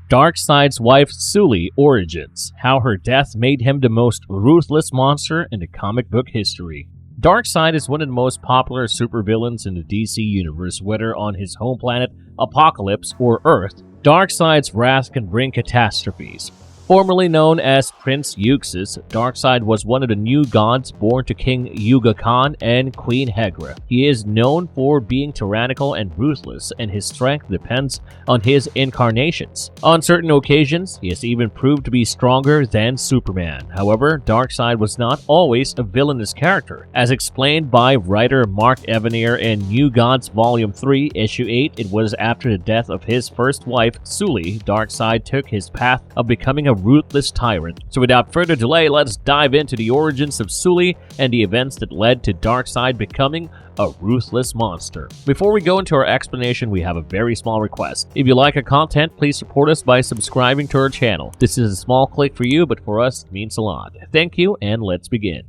Darkseid's wife Suli Origins, how her death made him the most ruthless monster in the comic book history. Darkseid is one of the most popular supervillains in the DC universe, whether on his home planet, Apokolips, or Earth. Darkseid's wrath can bring catastrophes. Formerly known as Prince Euxis, Darkseid was one of the new gods born to King Yuga Khan and Queen Hegra. He is known for being tyrannical and ruthless, and his strength depends on his incarnations. On certain occasions, he has even proved to be stronger than Superman. However, Darkseid was not always a villainous character. As explained by writer Mark Evanier in New Gods Volume 3, Issue 8, it was after the death of his first wife, Suli, Darkseid took his path of becoming a ruthless tyrant. So without further delay, let's dive into the origins of Suli and the events that led to Darkseid becoming a ruthless monster. Before we go into our explanation, we have a very small request. If you like our content, please support us by subscribing to our channel. This is a small click for you, but for us, it means a lot. Thank you, and let's begin.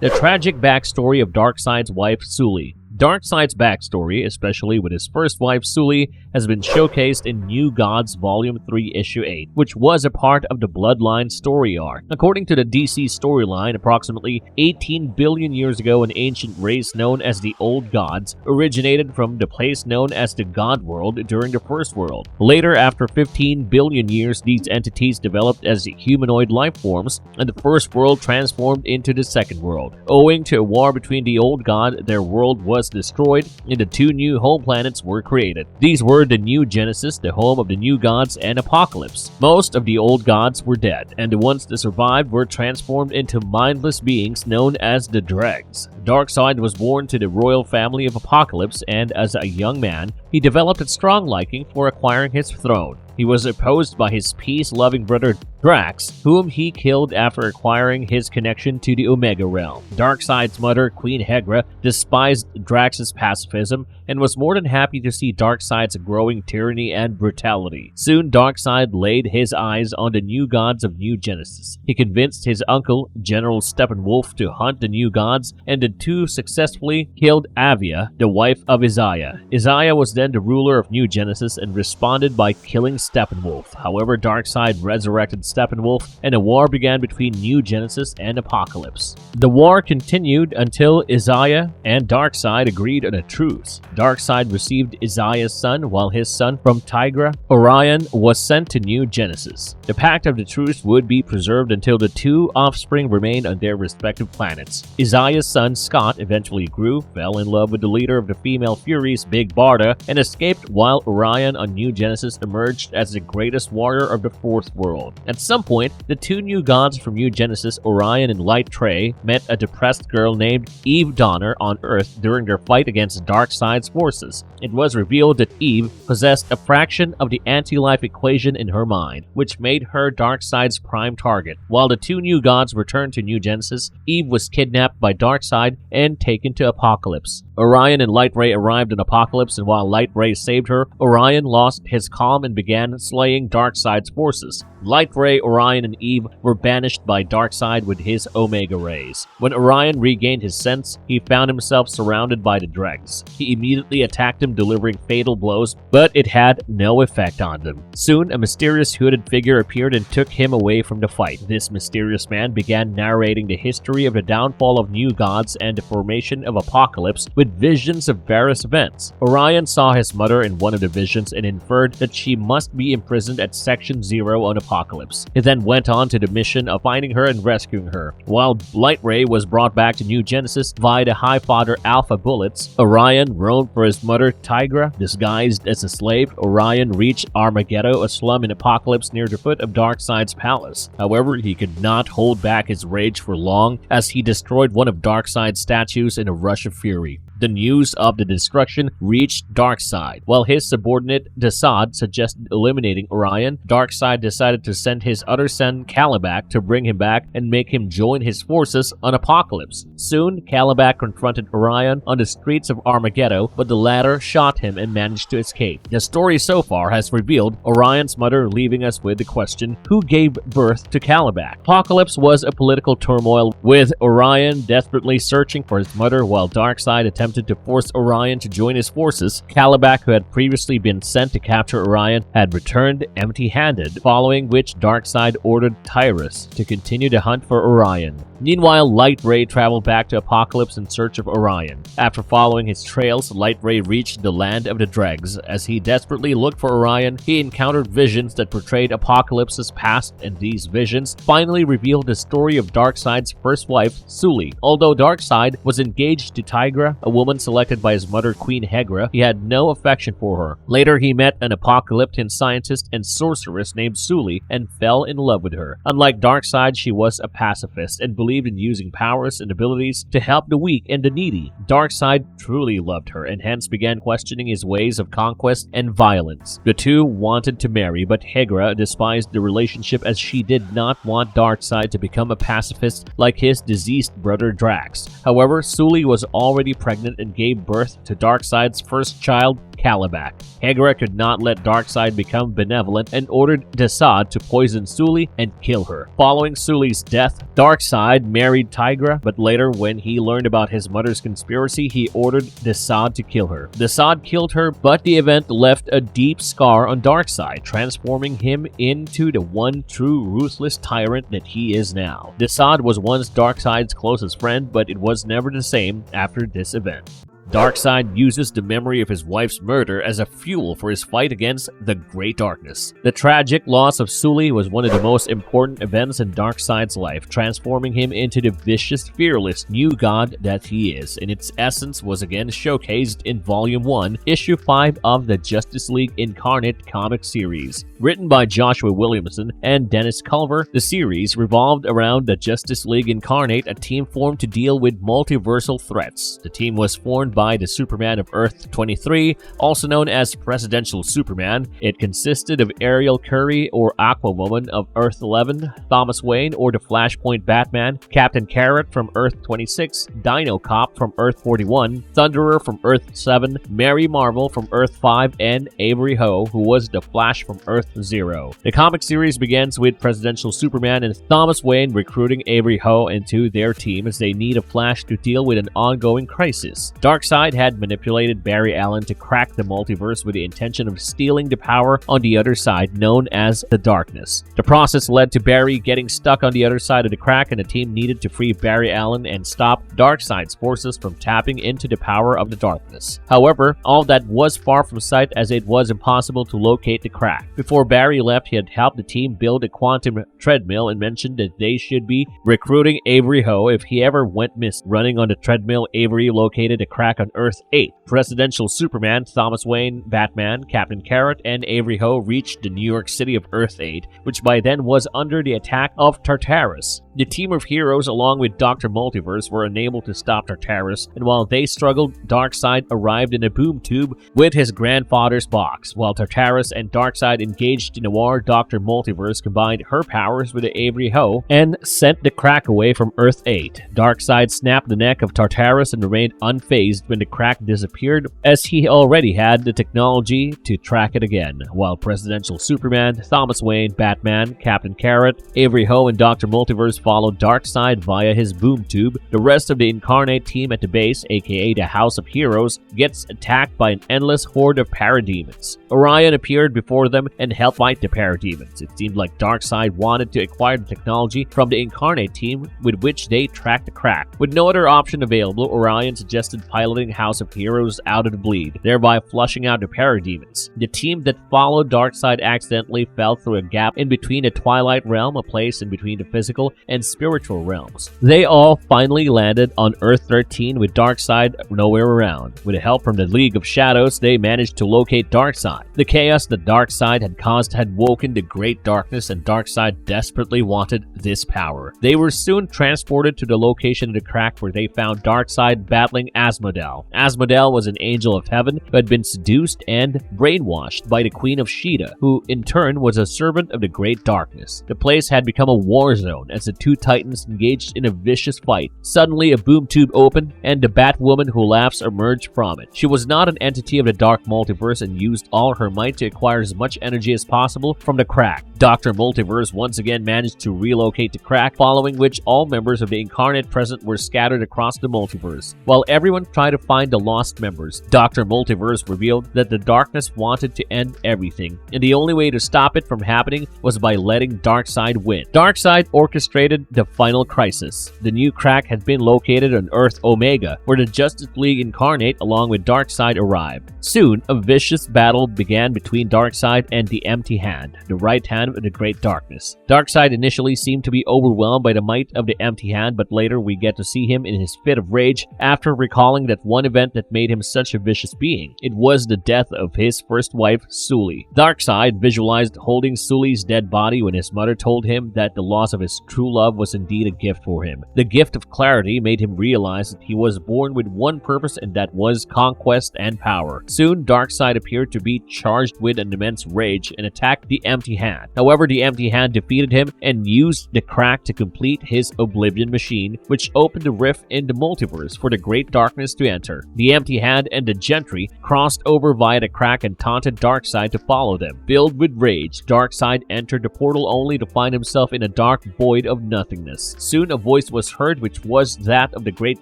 The tragic backstory of Darkseid's wife, Suli. Darkseid's backstory, especially with his first wife Suli, has been showcased in New Gods Volume 3, Issue 8, which was a part of the Bloodline story arc. According to the DC storyline, approximately 18 billion years ago, an ancient race known as the Old Gods originated from the place known as the God World during the First World. Later, after 15 billion years, these entities developed as humanoid life forms, and the First World transformed into the Second World. Owing to a war between the Old God, their world was destroyed, and the two new home planets were created. These were the New Genesis, the home of the new gods, and Apokolips. Most of the old gods were dead, and the ones that survived were transformed into mindless beings known as the Dregs. Darkseid was born to the royal family of Apokolips, and as a young man, he developed a strong liking for acquiring his throne. He was opposed by his peace-loving brother Drax, whom he killed after acquiring his connection to the Omega Realm. Darkseid's mother, Queen Hegra, despised Drax's pacifism and was more than happy to see Darkseid's growing tyranny and brutality. Soon, Darkseid laid his eyes on the new gods of New Genesis. He convinced his uncle, General Steppenwolf, to hunt the new gods, and the two successfully killed Avia, the wife of Isaiah. Isaiah was then the ruler of New Genesis and responded by killing Steppenwolf. However, Darkseid resurrected Steppenwolf, and a war began between New Genesis and Apokolips. The war continued until Isaiah and Darkseid agreed on a truce. Darkseid received Isaiah's son, while his son from Tigra, Orion, was sent to New Genesis. The pact of the truce would be preserved until the two offspring remained on their respective planets. Isaiah's son, Scott, eventually grew, fell in love with the leader of the female Furies, Big Barda, and escaped, while Orion on New Genesis emerged as the greatest warrior of the Fourth World. At some point, the two new gods from New Genesis, Orion and Light Trey, met a depressed girl named Eve Donner on Earth during their fight against Darkseid's forces. It was revealed that Eve possessed a fraction of the anti-life equation in her mind, which made her Darkseid's prime target. While the two new gods returned to New Genesis, Eve was kidnapped by Darkseid and taken to Apokolips. Orion and Light Ray arrived in Apokolips, and while Light Ray saved her, Orion lost his calm and began slaying Darkseid's forces. Light Ray, Orion, and Eve were banished by Darkseid with his Omega Rays. When Orion regained his sense, he found himself surrounded by the Dregs. He immediately attacked him, delivering fatal blows, but it had no effect on them. Soon, a mysterious hooded figure appeared and took him away from the fight. This mysterious man began narrating the history of the downfall of new gods and the formation of Apokolips with visions of various events. Orion saw his mother in one of the visions and inferred that she must be imprisoned at Section 0 on Apokolips. He then went on to the mission of finding her and rescuing her. While Light Ray was brought back to New Genesis via the High Father Alpha Bullets, Orion roamed for his mother Tigra. Disguised as a slave, Orion reached Armageddon, a slum in Apokolips near the foot of Darkseid's palace. However, he could not hold back his rage for long, as he destroyed one of Darkseid's statues in a rush of fury. The news of the destruction reached Darkseid. While his subordinate Darkseid suggested eliminating Orion, Darkseid decided to send his other son Kalibak to bring him back and make him join his forces on Apokolips. Soon, Kalibak confronted Orion on the streets of Armageddon, but the latter shot him and managed to escape. The story so far has revealed Orion's mother, leaving us with the question, who gave birth to Kalibak? Apokolips was a political turmoil, with Orion desperately searching for his mother, while Darkseid attempted attempted to force Orion to join his forces, Kalibak, who had previously been sent to capture Orion, had returned empty-handed, following which Darkseid ordered Tyrus to continue to hunt for Orion. Meanwhile, Light Ray traveled back to Apocalypse in search of Orion. After following his trails, Light Ray reached the land of the Dregs. As he desperately looked for Orion, he encountered visions that portrayed Apocalypse's past, and these visions finally revealed the story of Darkseid's first wife, Suli. Although Darkseid was engaged to Tigra, a woman selected by his mother Queen Hegra, he had no affection for her. Later, he met an apocalyptic scientist and sorceress named Suli and fell in love with her. Unlike Darkseid, she was a pacifist and believed in using powers and abilities to help the weak and the needy. Darkseid truly loved her and hence began questioning his ways of conquest and violence. The two wanted to marry, but Hegra despised the relationship as she did not want Darkseid to become a pacifist like his deceased brother Drax. However, Suli was already pregnant and gave birth to Darkseid's first child, Kalibak. Hegra could not let Darkseid become benevolent and ordered Darkseid to poison Suli and kill her. Following Suli's death, Darkseid married Tigra, but later when he learned about his mother's conspiracy, he ordered Darkseid to kill her. Darkseid killed her, but the event left a deep scar on Darkseid, transforming him into the one true ruthless tyrant that he is now. Darkseid was once Darkseid's closest friend, but it was never the same after this event. Darkseid uses the memory of his wife's murder as a fuel for his fight against the Great Darkness. The tragic loss of Suli was one of the most important events in Darkseid's life, transforming him into the vicious, fearless new god that he is, and its essence was again showcased in Volume 1, Issue 5 of the Justice League Incarnate comic series. Written by Joshua Williamson and Dennis Culver, the series revolved around the Justice League Incarnate, a team formed to deal with multiversal threats. The team was formed by the Superman of Earth 23, also known as Presidential Superman. It consisted of Ariel Curry or Aquawoman of Earth 11, Thomas Wayne or the Flashpoint Batman, Captain Carrot from Earth 26, Dino Cop from Earth 41, Thunderer from Earth 7, Mary Marvel from Earth 5, and Avery Ho, who was the Flash from Earth 0. The comic series begins with Presidential Superman and Thomas Wayne recruiting Avery Ho into their team as they need a Flash to deal with an ongoing crisis. Darkseid had manipulated Barry Allen to crack the multiverse with the intention of stealing the power on the other side, known as the Darkness. The process led to Barry getting stuck on the other side of the crack, and the team needed to free Barry Allen and stop Darkseid's forces from tapping into the power of the Darkness. However, all that was far from sight as it was impossible to locate the crack. Before Barry left, he had helped the team build a quantum treadmill and mentioned that they should be recruiting Avery Ho if he ever went missing. Running on the treadmill, Avery located a crack on Earth 8. Presidential Superman, Thomas Wayne, Batman, Captain Carrot, and Avery Ho reached the New York City of Earth 8, which by then was under the attack of Tartarus. The team of heroes, along with Dr. Multiverse, were unable to stop Tartarus, and while they struggled, Darkseid arrived in a boom tube with his grandfather's box. While Tartarus and Darkseid engaged in a war, Dr. Multiverse combined her powers with the Avery Ho and sent the crack away from Earth 8. Darkseid snapped the neck of Tartarus and remained unfazed when the crack disappeared, as he already had the technology to track it again. While Presidential Superman, Thomas Wayne, Batman, Captain Carrot, Avery Ho, and Dr. Multiverse followed Darkseid via his boom tube, the rest of the Incarnate team at the base, aka the House of Heroes, gets attacked by an endless horde of parademons. Orion appeared before them and helped fight the parademons. It seemed like Darkseid wanted to acquire the technology from the Incarnate team with which they tracked the crack. With no other option available, Orion suggested piloting House of Heroes out of the bleed, thereby flushing out the parademons. The team that followed Darkseid accidentally fell through a gap in between the Twilight Realm, a place in between the physical and spiritual realms. They all finally landed on Earth 13 with Darkseid nowhere around. With the help from the League of Shadows, they managed to locate Darkseid. The chaos that Darkseid had caused had woken the Great Darkness, and Darkseid desperately wanted this power. They were soon transported to the location of the crack, where they found Darkseid battling Asmodel. Asmodel was an angel of heaven who had been seduced and brainwashed by the Queen of Sheeta, who in turn was a servant of the Great Darkness. The place had become a war zone as the two titans engaged in a vicious fight. Suddenly, a boom tube opened, and the Batwoman who laughs emerged from it. She was not an entity of the Dark Multiverse and used all her might to acquire as much energy as possible from the crack. Dr. Multiverse once again managed to relocate the crack, following which all members of the Incarnate present were scattered across the multiverse. While everyone tried try to find the lost members. Dr. Multiverse revealed that the darkness wanted to end everything, and the only way to stop it from happening was by letting Darkseid win. Darkseid orchestrated the final crisis. The new crack had been located on Earth Omega, where the Justice League Incarnate along with Darkseid arrived. Soon, a vicious battle began between Darkseid and the Empty Hand, the right hand of the Great Darkness. Darkseid initially seemed to be overwhelmed by the might of the Empty Hand, but later we get to see him in his fit of rage after recalling that one event that made him such a vicious being. It was the death of his first wife, Suli. Darkseid visualized holding Suli's dead body when his mother told him that the loss of his true love was indeed a gift for him. The gift of clarity made him realize that he was born with one purpose, and that was conquest and power. Soon, Darkseid appeared to be charged with an immense rage and attacked the Empty Hand. However, the Empty Hand defeated him and used the crack to complete his Oblivion machine, which opened a rift in the multiverse for the Great Darkness to enter. The Empty Hand and the Gentry crossed over via the crack and taunted Darkseid to follow them. Filled with rage, Darkseid entered the portal only to find himself in a dark void of nothingness. Soon a voice was heard, which was that of the Great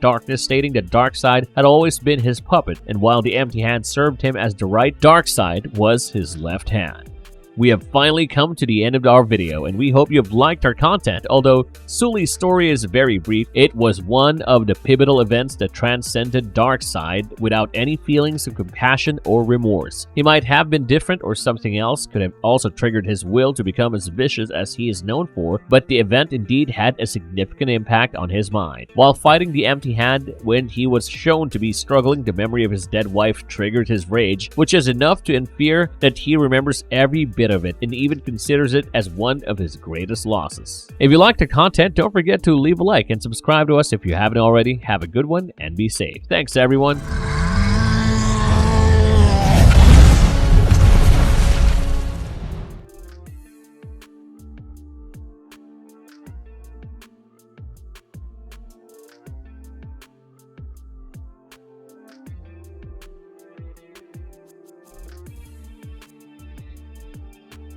Darkness, stating that Darkseid had always been his puppet, and while the Empty Hand served him as the right, Darkseid was his left hand. We have finally come to the end of our video, and we hope you have liked our content. Although Suli's story is very brief, it was one of the pivotal events that transcended Darkseid without any feelings of compassion or remorse. He might have been different, or something else could have also triggered his will to become as vicious as he is known for, but the event indeed had a significant impact on his mind. While fighting the Empty Hand, when he was shown to be struggling, the memory of his dead wife triggered his rage, which is enough to infer that he remembers every bit of it and even considers it as one of his greatest losses. If you liked the content, don't forget to leave a like and subscribe to us if you haven't already. Have a good one and be safe. Thanks, everyone.